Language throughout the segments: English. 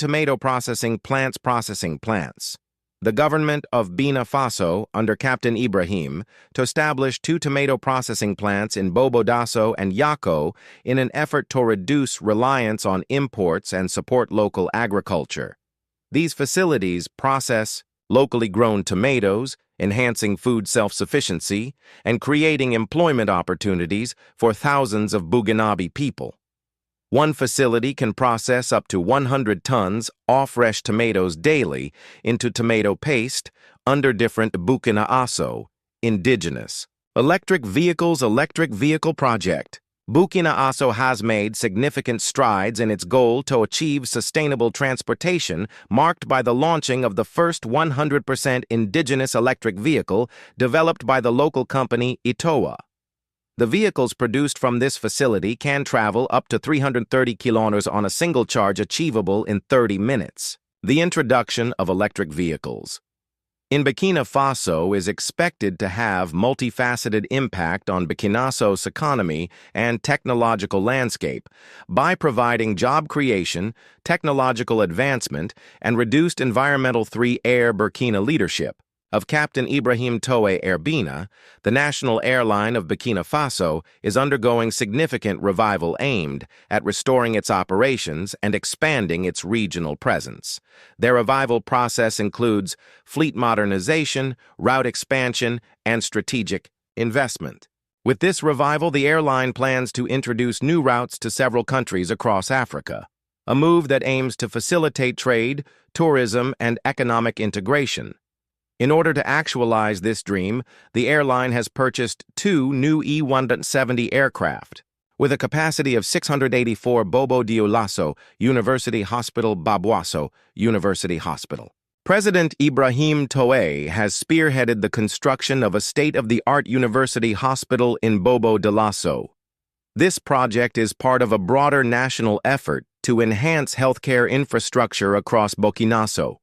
tomato processing plants. The government of Burkina Faso, under Captain Ibrahim, to establish 2 tomato processing plants in Bobo Dioulasso and Yako in an effort to reduce reliance on imports and support local agriculture. These facilities process locally grown tomatoes, enhancing food self-sufficiency and creating employment opportunities for thousands of Burkinabe people. One facility can process up to 100 tons of fresh tomatoes daily into tomato paste under different Burkina Faso Indigenous Electric Vehicle project. Burkina Faso has made significant strides in its goal to achieve sustainable transportation, marked by the launching of the first 100% indigenous electric vehicle developed by the local company Itoa. The vehicles produced from this facility can travel up to 330 kilometers on a single charge, achievable in 30 minutes. The introduction of electric vehicles in Burkina Faso is expected to have multifaceted impact on Burkina Faso's economy and technological landscape by providing job creation, technological advancement, and reduced environmental Air Burkina leadership of Captain Ibrahim Traoré. Air Burkina, the national airline of Burkina Faso, is undergoing significant revival aimed at restoring its operations and expanding its regional presence. Their revival process includes fleet modernization, route expansion, and strategic investment. With this revival, the airline plans to introduce new routes to several countries across Africa, a move that aims to facilitate trade, tourism, and economic integration. In order to actualize this dream, the airline has purchased 2 new E-170 aircraft, with a capacity of 684 Bobo Dioulasso University Hospital. President Ibrahim Traoré has spearheaded the construction of a state-of-the-art university hospital in Bobo Dioulasso. This project is part of a broader national effort to enhance healthcare infrastructure across Burkina Faso.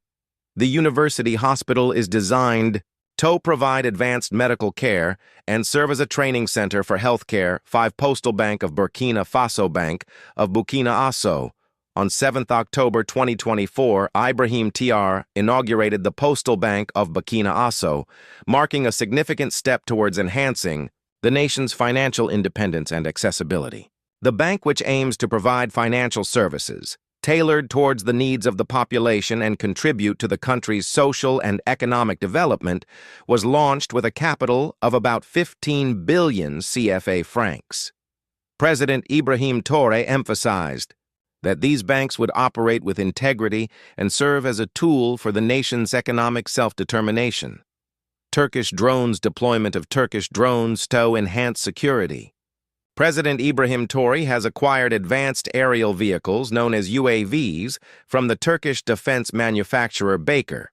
The university hospital is designed to provide advanced medical care and serve as a training center for healthcare. 5 Postal Bank of Burkina Faso Bank of Burkina Faso. On 7 October 2024, Ibrahim Traoré inaugurated the Postal Bank of Burkina Faso, marking a significant step towards enhancing the nation's financial independence and accessibility. The bank, which aims to provide financial services tailored towards the needs of the population and contribute to the country's social and economic development, was launched with a capital of about 15 billion CFA francs. President Ibrahim Traoré emphasized that these banks would operate with integrity and serve as a tool for the nation's economic self-determination. Turkish drones deployment of Turkish drones to enhance security. President Ibrahim Traoré has acquired advanced aerial vehicles known as UAVs from the Turkish defense manufacturer Baker.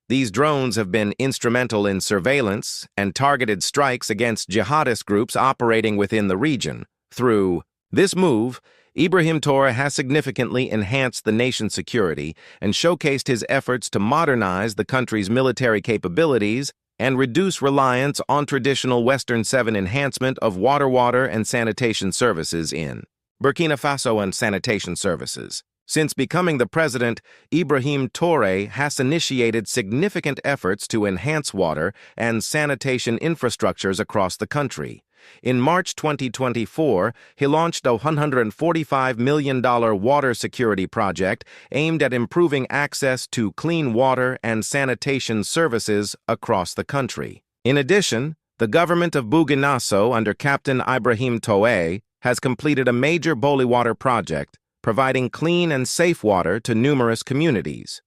These drones have been instrumental in surveillance and targeted strikes against jihadist groups operating within the region. Through this move, Ibrahim Traoré has significantly enhanced the nation's security and showcased his efforts to modernize the country's military capabilities and reduce reliance on traditional Western 7 enhancement of water and sanitation services in Burkina Faso and sanitation services. Since becoming the president, Ibrahim Traoré has initiated significant efforts to enhance water and sanitation infrastructures across the country. In March 2024, he launched a $145 million water security project aimed at improving access to clean water and sanitation services across the country. In addition, the government of Burkina Faso, under Captain Ibrahim Traoré, has completed a major Water project, providing clean and safe water to numerous communities.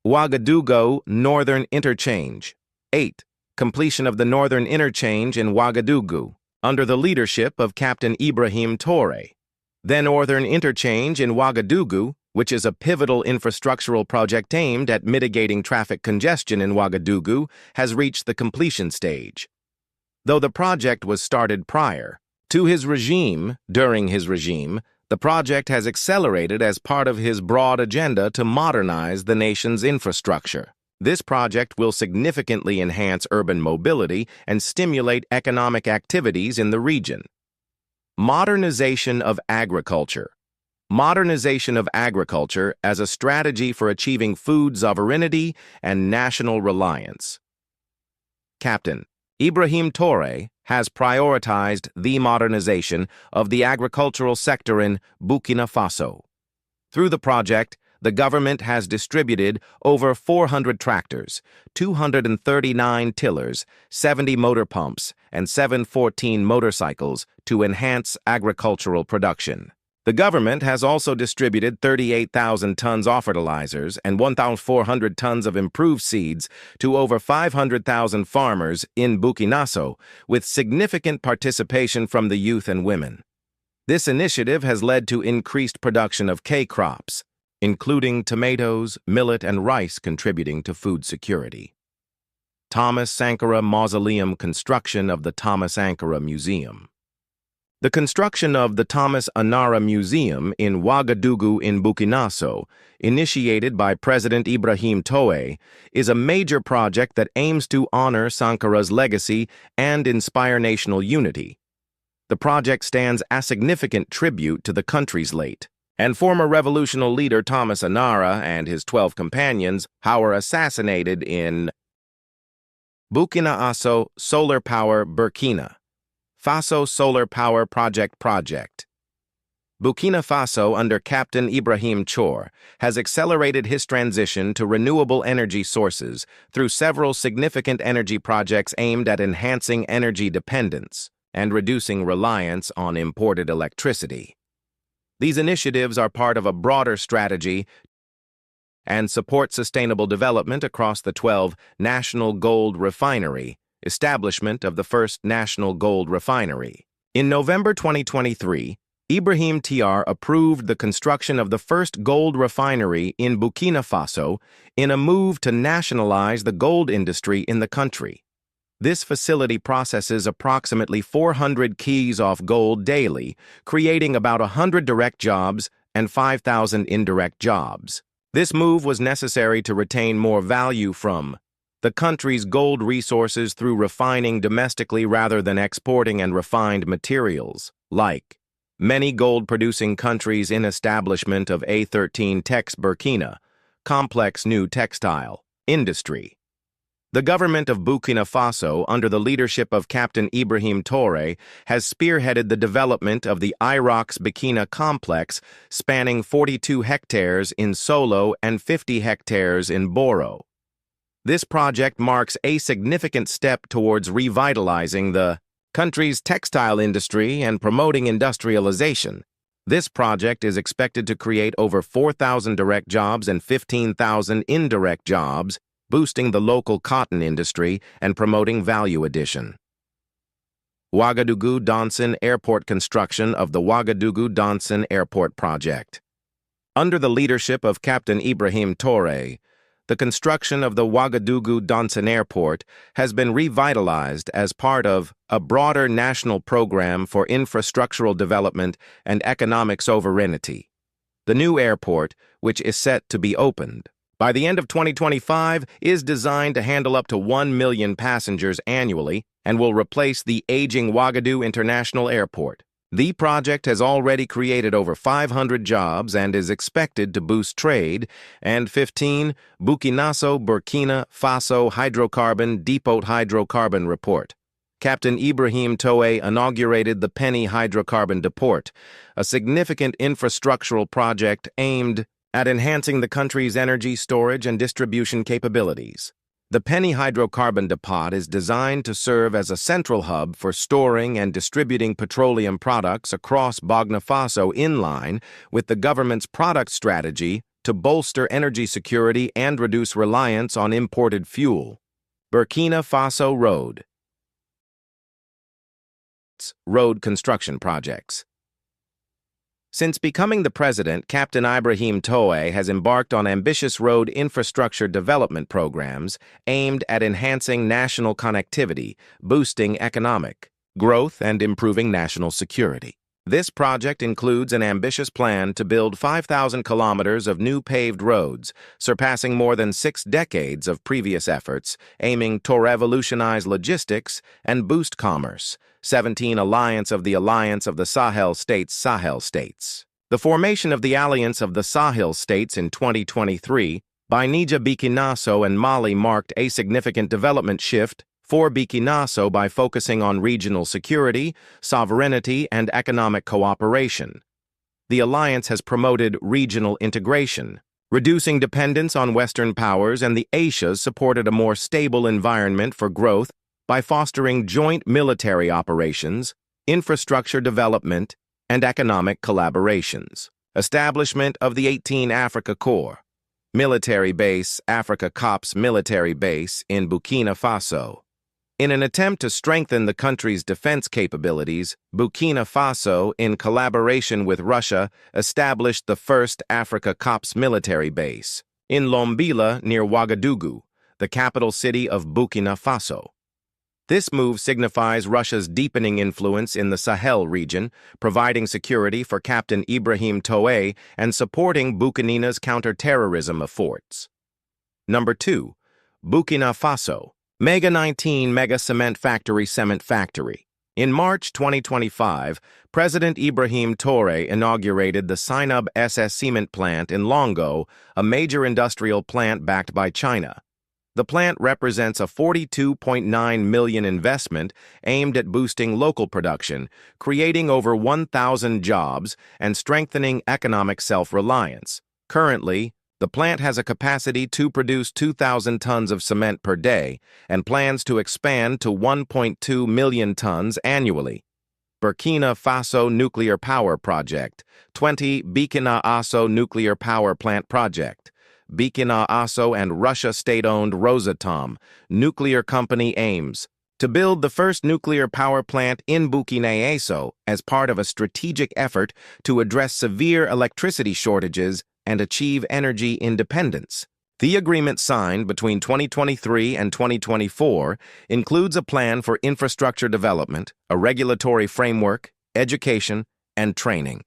Ouagadougou Northern Interchange. 8. Completion of the Northern Interchange in Ouagadougou, under the leadership of Captain Ibrahim Traoré. The Northern Interchange in Ouagadougou, which is a pivotal infrastructural project aimed at mitigating traffic congestion in Ouagadougou, has reached the completion stage. Though the project was started prior to his regime, during his regime, the project has accelerated as part of his broad agenda to modernize the nation's infrastructure. This project will significantly enhance urban mobility and stimulate economic activities in the region. Modernization of agriculture. Modernization of agriculture as a strategy for achieving food sovereignty and national reliance. Captain Ibrahim Traoré has prioritized the modernization of the agricultural sector in Burkina Faso. Through the project, the government has distributed over 400 tractors, 239 tillers, 70 motor pumps, and 714 motorcycles to enhance agricultural production. The government has also distributed 38,000 tons of fertilizers and 1,400 tons of improved seeds to over 500,000 farmers in Burkina Faso, with significant participation from the youth and women. This initiative has led to increased production of K-crops, including tomatoes, millet, and rice, contributing to food security. Thomas Sankara Mausoleum construction of the Thomas Sankara Museum. The construction of the Thomas Sankara Museum in Ouagadougou in Burkina Faso, initiated by President Ibrahim Traoré, is a major project that aims to honor Sankara's legacy and inspire national unity. The project stands as a significant tribute to the country's late and former revolutionary leader Thomas Sankara and his 12 companions who were assassinated in Burkina Faso Solar Power Burkina Faso Solar Power Project. Burkina Faso, under Captain Ibrahim Traoré, has accelerated his transition to renewable energy sources through several significant energy projects aimed at enhancing energy dependence and reducing reliance on imported electricity. These initiatives are part of a broader strategy and support sustainable development across the 12 National Gold Refinery, establishment of the first national gold refinery. In November 2023, Ibrahim Traoré approved the construction of the first gold refinery in Burkina Faso in a move to nationalize the gold industry in the country. This facility processes approximately 400 keys of gold daily, creating about 100 direct jobs and 5,000 indirect jobs. This move was necessary to retain more value from the country's gold resources through refining domestically rather than exporting and refined materials, like many gold-producing countries in establishment of A13 Tex Burkina, complex new textile industry. The government of Burkina Faso, under the leadership of Captain Ibrahim Traoré, has spearheaded the development of the Air Burkina complex, spanning 42 hectares in Solo and 50 hectares in Boro. This project marks a significant step towards revitalizing the country's textile industry and promoting industrialization. This project is expected to create over 4,000 direct jobs and 15,000 indirect jobs, boosting the local cotton industry and promoting value addition. Ouagadougou-Donson Airport construction of the Ouagadougou-Donson Airport project. Under the leadership of Captain Ibrahim Traoré, the construction of the Ouagadougou-Donson Airport has been revitalized as part of a broader national program for infrastructural development and economic sovereignty. The new airport, which is set to be opened by the end of 2025, is designed to handle up to 1 million passengers annually and will replace the aging Ouagadougou International Airport. The project has already created over 500 jobs and is expected to boost trade. And 15, Burkina Faso Hydrocarbon Depot Hydrocarbon Report. Captain Ibrahim Traoré inaugurated the Penny Hydrocarbon Depot, a significant infrastructural project aimed at enhancing the country's energy storage and distribution capabilities. The Penny Hydrocarbon Depot is designed to serve as a central hub for storing and distributing petroleum products across Burkina Faso, in line with the government's product strategy to bolster energy security and reduce reliance on imported fuel. Burkina Faso road construction projects. Since becoming the president, Captain Ibrahim Traoré has embarked on ambitious road infrastructure development programs aimed at enhancing national connectivity, boosting economic growth, and improving national security. This project includes an ambitious plan to build 5,000 kilometers of new paved roads, surpassing more than 6 decades of previous efforts, aiming to revolutionize logistics and boost commerce. 17 Alliance of the Sahel States. The formation of the Alliance of the Sahel States in 2023 by Niger Burkina Faso and Mali marked a significant development shift for Burkina Faso by focusing on regional security, sovereignty, and economic cooperation. The alliance has promoted regional integration, reducing dependence on Western powers, and the Asias supported a more stable environment for growth by fostering joint military operations, infrastructure development, and economic collaborations. Establishment of the 18 Africa Corps Military Base, Africa Corps Military Base in Burkina Faso. In an attempt to strengthen the country's defense capabilities, Burkina Faso, in collaboration with Russia, established the first Africa Corps military base in Lombila near Ouagadougou, the capital city of Burkina Faso. This move signifies Russia's deepening influence in the Sahel region, providing security for Captain Ibrahim Traoré and supporting Burkina's counter-terrorism efforts. Number 2. Burkina Faso. Mega 19 Mega Cement Factory. In March 2025, President Ibrahim Traoré inaugurated the Sinub SS Cement Plant in Longo, a major industrial plant backed by China. The plant represents a $42.9 million investment aimed at boosting local production, creating over 1,000 jobs, and strengthening economic self-reliance. Currently, the plant has a capacity to produce 2,000 tons of cement per day and plans to expand to 1.2 million tons annually. Burkina Faso Nuclear Power Project. 20 Burkina Faso Nuclear Power Plant Project. Burkina Faso and Russia state-owned Rosatom nuclear company aims to build the first nuclear power plant in Burkina Faso as part of a strategic effort to address severe electricity shortages and achieve energy independence. The agreement signed between 2023 and 2024 includes a plan for infrastructure development, a regulatory framework, education, and training.